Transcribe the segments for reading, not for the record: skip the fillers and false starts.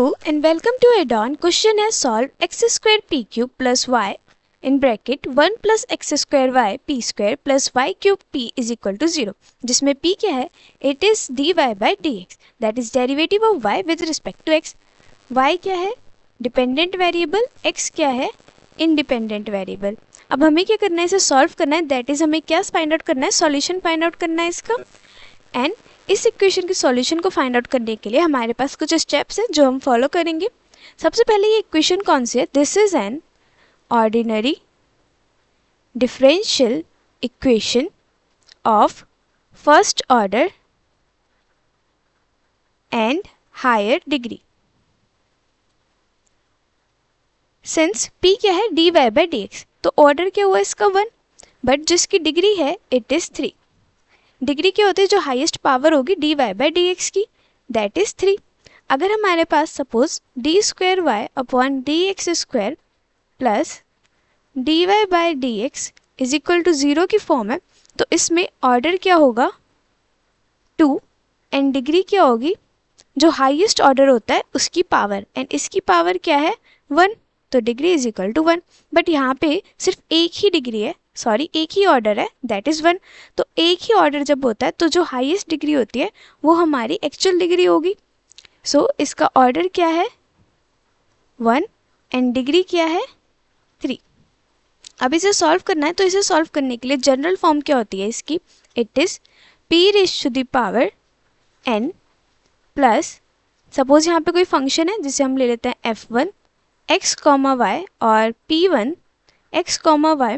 Hello and welcome to add-on. Question has solved x square p cube plus y in bracket 1 plus x square y p square plus y cube p is equal to 0. जिसमें p क्या है? It is dy by dx. That is derivative of y with respect to x. y क्या है? Dependent variable. x क्या है? Independent variable. अब हमें क्या करना है? इसे सॉल्व करना है. दैट इज हमें क्या फाइंड आउट करना है? सॉल्यूशन फाइंड आउट करना है इसका. एंड इस इक्वेशन के सॉल्यूशन को फाइंड आउट करने के लिए हमारे पास कुछ स्टेप्स हैं जो हम फॉलो करेंगे. सबसे पहले ये इक्वेशन कौन सी है? This is an ordinary differential equation of first order and higher degree. Since p क्या है? dy by dx. तो ऑर्डर क्या हुआ इसका 1, बट जिसकी डिग्री है इट इज 3. डिग्री क्या होती है? जो हाईएस्ट पावर होगी dy by dx की, दैट इज 3. अगर हमारे पास suppose d square y upon d x square plus d y by d x is equal to 0 की फॉर्म है, तो इसमें ऑर्डर क्या होगा? 2 एंड डिग्री क्या होगी? जो हाईएस्ट ऑर्डर होता है उसकी पावर, एंड इसकी पावर क्या है? 1. तो degree is equal to 1. But यहाँ पे सिर्फ एक ही डिग्री है, सॉरी एक ही ऑर्डर है, दैट इज़ 1. तो एक ही ऑर्डर जब होता है तो जो हाईएस्ट डिग्री होती है वो हमारी एक्चुअल डिग्री होगी. सो इसका ऑर्डर क्या है? 1 एंड डिग्री क्या है? 3. अब इसे सॉल्व करना है, तो इसे सॉल्व करने के लिए जनरल फॉर्म क्या होती है इसकी? It is p raise to the power n plus, suppose यहाँ पे कोई फंक्शन है जिसे हम ले लेते हैं f1 x कॉमा वाई और p1 x comma y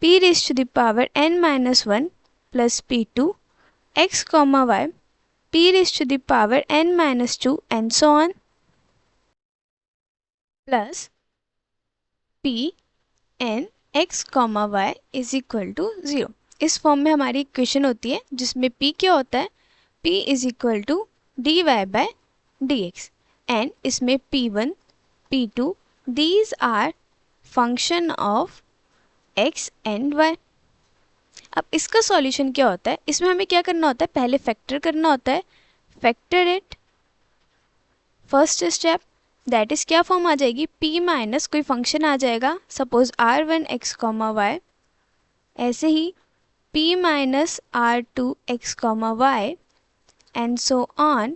p raise to the power n minus 1 plus p2 x comma y p raise to the power n minus 2 and so on plus p n x comma y is equal to 0. इस form में हमारी equation होती है जिसमें p क्या होता है? p is equal to dy by dx and इसमें p1 p2 these are function of x and y. अब इसका सॉल्यूशन क्या होता है? इसमें हमें क्या करना होता है? पहले फैक्टर करना होता है. Factor it first step, that is क्या फॉर्म आ जाएगी? p माइनस कोई फंक्शन आ जाएगा, suppose r1 x comma y, ऐसे ही p minus r2 x comma y and so on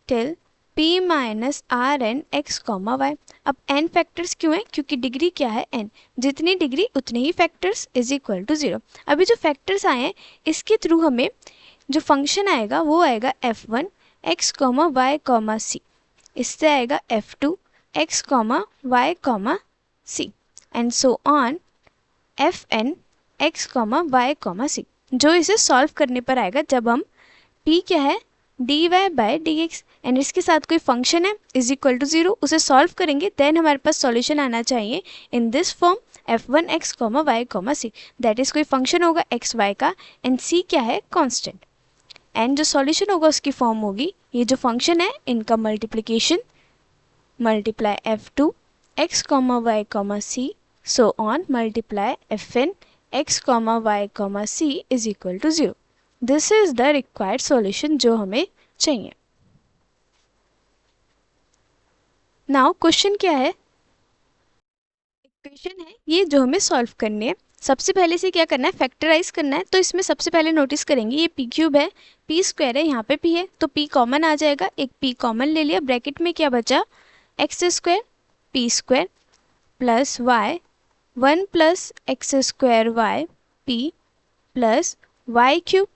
till p minus r n x comma y. अब n factors क्यों हैं? क्योंकि डिग्री क्या है? n. जितनी डिग्री उतने ही फैक्टर्स इज इक्वल टू 0. अभी जो फैक्टर्स आए हैं इसके थ्रू हमें जो फंक्शन आएगा वो आएगा f1 x comma y comma c, इससे आएगा f2 x comma y comma c and so on fn x comma y comma c, जो इसे सॉल्व करने पर आएगा जब हम p क्या है? dy बाय dx एंड इसके साथ कोई फंक्शन है इज इक्वल टू 0, उसे सॉल्व करेंगे देन हमारे पास सॉल्यूशन आना चाहिए in this form f1 x comma y comma c. That is कोई फंक्शन होगा x y का एंड c क्या है? कांस्टेंट. एंड जो सॉल्यूशन होगा उसकी फॉर्म होगी ये जो फंक्शन है इनका multiplication multiply f2 x comma y comma c so on multiply fn x comma y comma c is equal to 0. This is the required solution जो हमें चाहिए. नाउ क्वेश्चन क्या है? इक्वेशन है ये जो हमें सॉल्व करनी है. सबसे पहले से क्या करना है? फैक्टराइज करना है. तो इसमें सबसे पहले नोटिस करेंगे ये p क्यूब है, p स्क्वायर है, यहाँ पे p है तो p कॉमन आ जाएगा. एक p कॉमन ले लिया, ब्रैकेट में क्या बचा? X square p square plus y 1 plus x square y p plus y cube,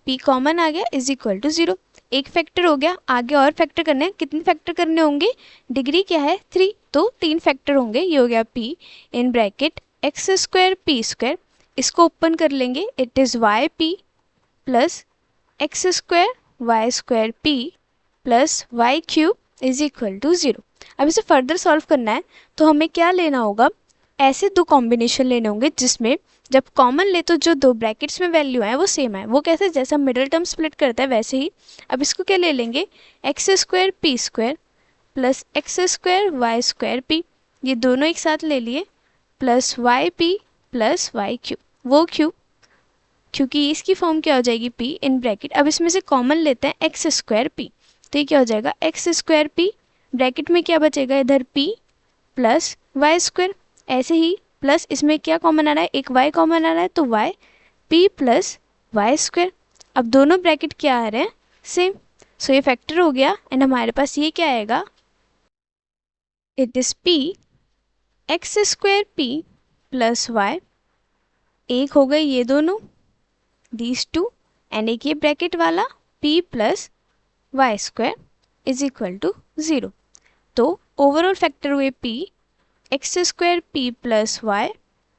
p common आ गया इज इक्वल टू 0. एक फैक्टर हो गया, आगे और फैक्टर करने हैं. कितने फैक्टर करने होंगे? डिग्री क्या है? 3, तो 3 फैक्टर होंगे. ये हो गया p in bracket x square p square, इसको ओपन कर लेंगे, it is y p plus x square y square p plus y cube is equal to 0. अब इसे फर्दर सॉल्व करना है तो हमें क्या लेना होगा? ऐसे दो कॉम्बिनेशन लेने होंगे जिसमें जब कॉमन ले तो जो दो ब्रैकेट्स में वैल्यू है वो सेम है. वो कैसे? जैसा मिडिल टर्म स्प्लिट करता है वैसे ही. अब इसको क्या ले लेंगे? X square p square plus x square y square p, ये दोनों एक साथ ले लिए, plus y p plus y cube. वो क्यूब क्योंकि इसकी फॉर्म क्या हो जाएगी? p in bracket. अब इसमें से कॉमन लेते हैं एक्स स्क्वायर पी, तो ये क्या हो जाएगा? एक्स स्क्वायर पी ब्रैकेट में क्या बचेगा, इधर p प्लस वाई स्क्वायर, ऐसे ही प्लस इसमें क्या कॉमन आ रहा है, एक y कॉमन आ रहा है तो y p plus y square. अब दोनों ब्रैकेट क्या आ रहे हैं, सेम, सो ये फैक्टर हो गया एंड हमारे पास ये क्या आएगा, it is p x square p plus y, एक हो गए ये दोनों दीज टू एंड एक ये ब्रैकेट वाला p plus y square is equal to 0। तो ओवरऑल फैक्टर हुए p x square p plus y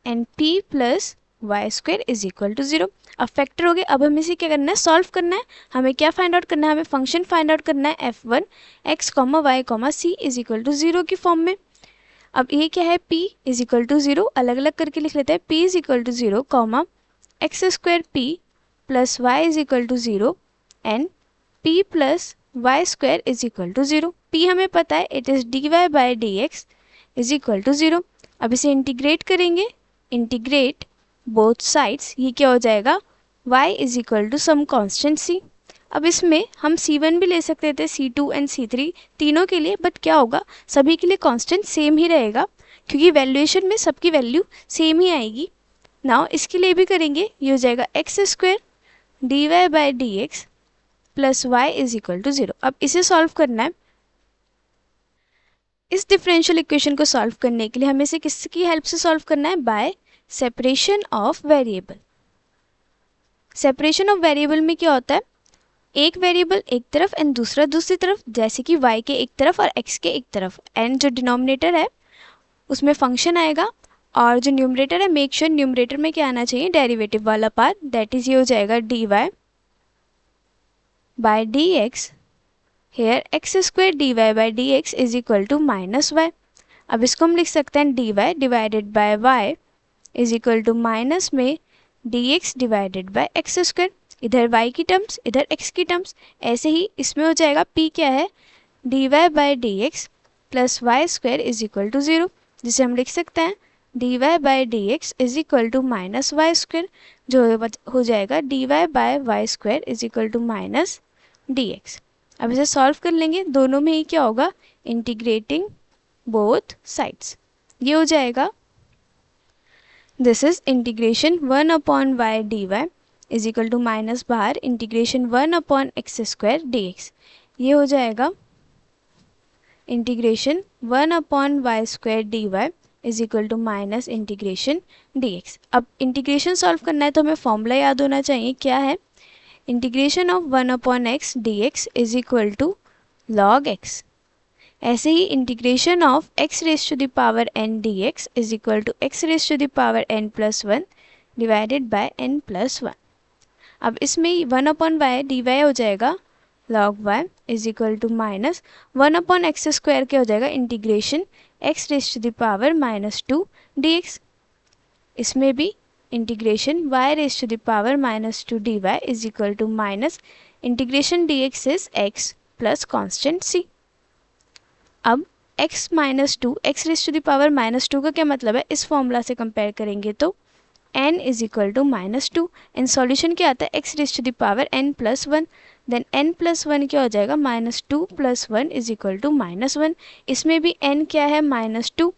and p plus y square is equal to 0। अब फैक्टर हो गए, अब हमें इसे क्या करना है, सॉल्व करना है। हमें क्या फाइंड आउट करना है, हमें फंक्शन फाइंड आउट करना है f1 x comma y comma c is equal to 0 की फॉर्म में। अब ये क्या है, p इज इक्वल टू 0, अलग अलग करके लिख लेते हैं, p is equal to 0 comma x square p plus y is equal to 0 and p plus y square is equal to 0। p हमें पता है it is d y by d x is equal to 0। अब इसे integrate करेंगे, integrate both sides, ये क्या हो जाएगा, y is equal to some constant c। अब इसमें हम c1 भी ले सकते थे, c2 एंड c3 तीनों के लिए, बट क्या होगा, सभी के लिए कांस्टेंट सेम ही रहेगा क्योंकि वैल्यूएशन में सबकी वैल्यू सेम ही आएगी। नाउ इसके लिए भी करेंगे, ये हो जाएगा x square d y by d x plus y is equal to 0। अब इसे सॉल्व करना है। इस डिफरेंशियल इक्वेशन को सॉल्व करने के लिए हमें इसे किसकी हेल्प से सॉल्व करना है, bye separation of variable. Separation of variable में क्या होता है, एक वेरिएबल एक तरफ एंड दूसरा दूसरी तरफ, जैसे कि y के एक तरफ और x के एक तरफ, एंड जो डिनोमिनेटर है उसमें फंक्शन आएगा और जो न्यूमरेटर है मेक श्योर न्यूमरेटर में क्या आना चाहिए, डेरिवेटिव वाला पार्ट, दैट इज ये हो जाएगा dy by dx, here x square d y by d x is equal to minus y. अब इसको हम लिख सकते हैं dy divided by y is equal to minus में dx divided by x square, इधर y की टर्म्स इधर x की टर्म्स, ऐसे ही इसमें हो जाएगा p क्या है, dy by d x plus y square is equal to 0, जिसे हम लिख सकते हैं dy by d x is equal to minus y square, जो हो जाएगा dy by y square is equal to minus dx। अब इसे सॉल्व कर लेंगे, दोनों में ही क्या होगा, इंटीग्रेटिंग बोथ साइड्स, ये हो जाएगा this is integration 1 upon y d y is equal to minus बाहर integration 1 upon x square d x, ये हो जाएगा integration 1 upon y square d y is equal to minus integration d x. अब integration solve करना है तो हमें formula याद होना चाहिए, क्या है, integration of 1 upon x d x is equal to log x. ऐसे ही integration of x raise to the power n dx is equal to x raise to the power n plus 1 divided by n plus 1। अब इसमें 1 upon y d Y हो जाएगा log y is equal to minus 1 upon x square क्या हो जाएगा, integration x raise to the power minus 2 dx। इसमें भी integration y raise to the power minus 2 dy is equal to minus integration dx is x plus constant c। अब x minus 2 x raise to the power minus 2 का क्या मतलब है, इस formula से compare करेंगे तो n is equal to minus 2 and solution क्या आता है, x raise to the power n plus 1, then n plus 1 क्या हो जाएगा, minus 2 plus 1 is equal to minus 1, इसमें भी n क्या है, माइनस 2,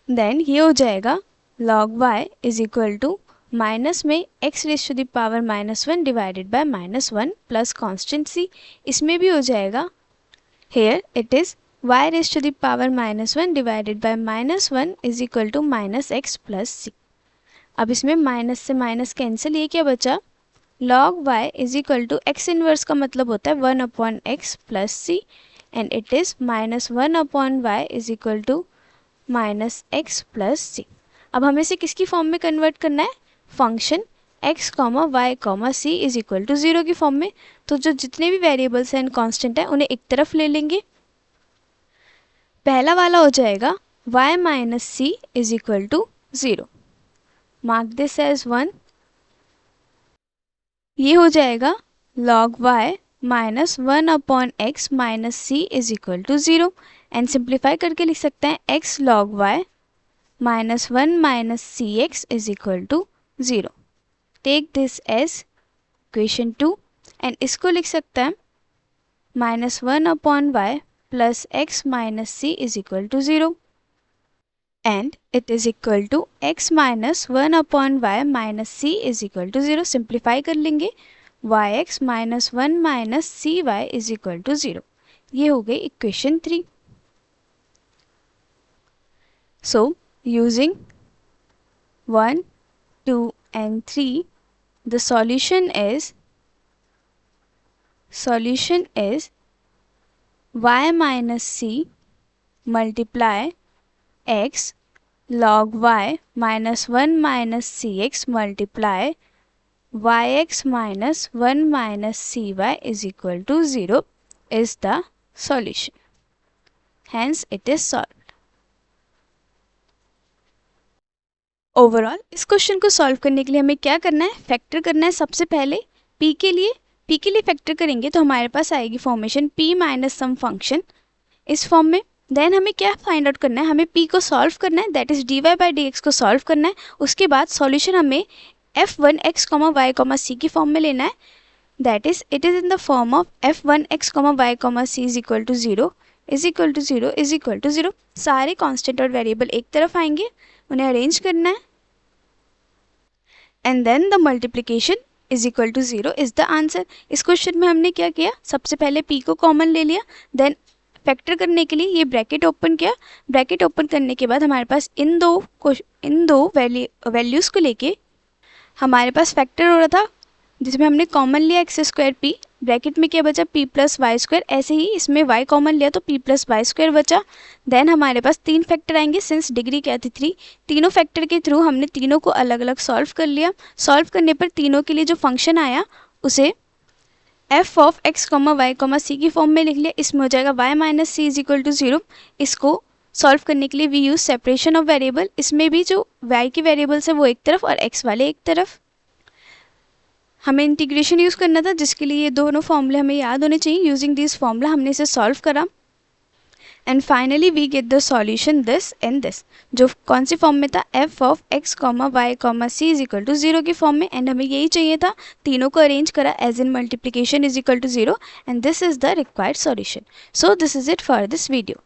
देन ये हो जाएगा log y is equal to minus में x raise to the power minus 1 divided by minus 1 plus constant c, इसमें भी हो जाएगा here it is y raised to the power minus 1 divided by minus 1 is equal to minus x plus c। अब इसमें minus से minus cancel, ये क्या बचा, log y is equal to x inverse का मतलब होता है 1 upon x plus c and it is minus 1 upon y is equal to minus x plus c। अब हमें इसे किसकी फॉर्म में कन्वर्ट करना है, function x comma y comma c is equal to 0 की फॉर्म में। तो जो जितने भी वेरिएबल्स हैं एंड कांस्टेंट है उन्हें एक तरफ ले लेंगे, पहला वाला हो जाएगा y minus c is equal to 0, mark this as 1, ये हो जाएगा log y minus 1 upon x minus c is equal to 0 and simplify करके लिख सकते हैं x log y minus 1 minus c x is equal to 0। Take this as equation 2 and इसको लिख सकते हैं minus 1/y plus x minus c is equal to 0. And it is equal to x minus 1/y minus c is equal to 0. Simplify कर लेंगे, yx minus 1 minus cy is equal to 0. ये हो गई equation 3. So using 1, 2 and 3, the solution is y minus c multiply x log y minus 1 minus cx multiply yx minus 1 minus cy is equal to 0 is the solution. Hence it is solved. Overall इस question को solve करने के लिए हमें क्या करना है, factor करना है. सबसे पहले p के लिए फैक्टर करेंगे तो हमारे पास आएगी formation p minus sum function इस फॉर्म में. देन हमें क्या फाइंड आउट करना है, हमें p को सॉल्व करना है, दैट इज dy/dx को सॉल्व करना है. उसके बाद सॉल्यूशन हमें f1x, y, c की फॉर्म में लेना है, that is it is in the form of f1x, y, c is equal to 0 is equal to 0 is equal to 0. सारे कांस्टेंट और वेरिएबल एक तरफ आएंगे, उन्हें अरेंज करना है, and then the multiplication is equal to 0 is the answer. इस question में हमने क्या किया, सबसे पहले p को कॉमन ले लिया, देन फैक्टर करने के लिए ये ब्रैकेट ओपन किया. ब्रैकेट ओपन करने के बाद हमारे पास इन दो वैल्यूज़ को लेके हमारे पास फैक्टर हो रहा था, जिसमें हमने कॉमन लिया एक्स स्क्वायर पी, ब्रैकेट में क्या बचा p प्लस वाई स्क्वायर. ऐसे ही इसमें y कॉमन लिया तो p प्लस वाई स्क्वायर बचा. देन हमारे पास 3 फैक्टर आएंगे, सिंस डिग्री क्या थी 3. तीनों फैक्टर के थ्रू हमने तीनों को अलग अलग सॉल्व कर लिया. सॉल्व करने पर तीनों के लिए जो फंक्शन आया उसे f of x, y, c की फॉर्म में लिख लिया. इसमें हो जाएगा y minus c is equal to 0. इसको सॉल्व करने के लिए we use separation of variable. इसमें भी जो y के वेरिएबल्स है वो एक तरफ और x वाले एक तरफ. हमें इंटीग्रेशन यूज़ करना था, जिसके लिए ये दोनों फॉर्मूले हमें याद होने चाहिए. यूजिंग दिस फॉर्मूला हमने इसे सॉल्व करा, and finally we get the solution this and this, जो कौन सी फॉर्म में था, f of x, y, c is equal to 0 की फॉर्म में. एंड हमें यही चाहिए था, तीनों को अरेंज करा as in multiplication is equal to 0, and this is the required solution. So this is it for this video.